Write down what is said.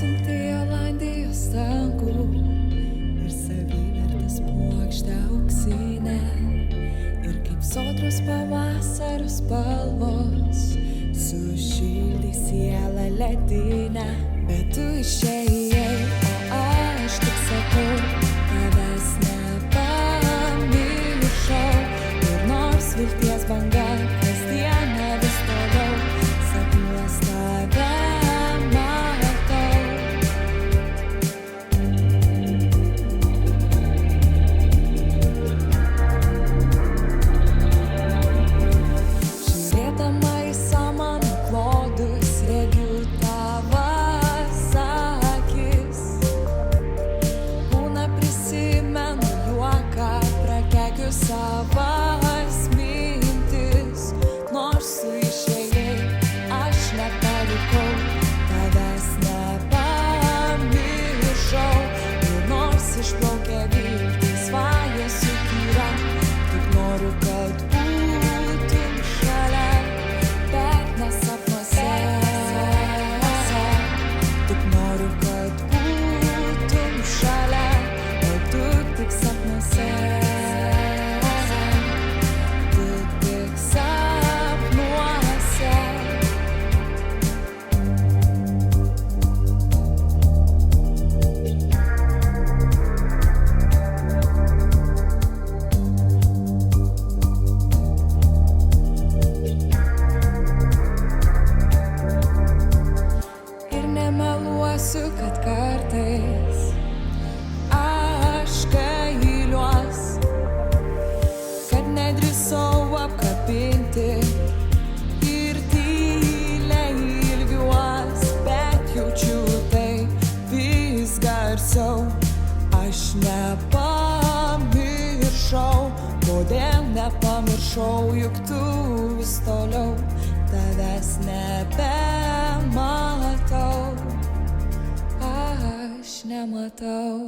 Apsunkti Olandijos dangų ir savivertės puokštę auksinę. Ir kaip sodros pavasario spalvos sušildys sielą ledinę. Bet tu išėjai, o aš tik sakau, tavęs nepamiršau. Ir nors vilties banga kasdieną vis toliau, sapnuos tave matau. Žiūrėdama į samanų klodus, regiu tavas akis. Būna prisimenu juoką, prakekiu savas mintis. Nors tu išėjai, aš nepalikau, tavęs nepamiršau. Ir nors išplaukė viltis, svajas sukyra, tik noriu, kad būtum šalia, bet ne sapnuose. Tik noriu, kad būtum šalia, o tu tik sapnuose. Tu tik sapnuose. Ir nemeluosiu, kad kartais aš gailiuos, kad nedrįsau apkabinti ir tyliai ilgiuos, bet jaučiu tai vis garsiau. Aš nepamiršau, kodėl nepamiršau, juk tu vis toliau, tavęs nebematau, aš nematau.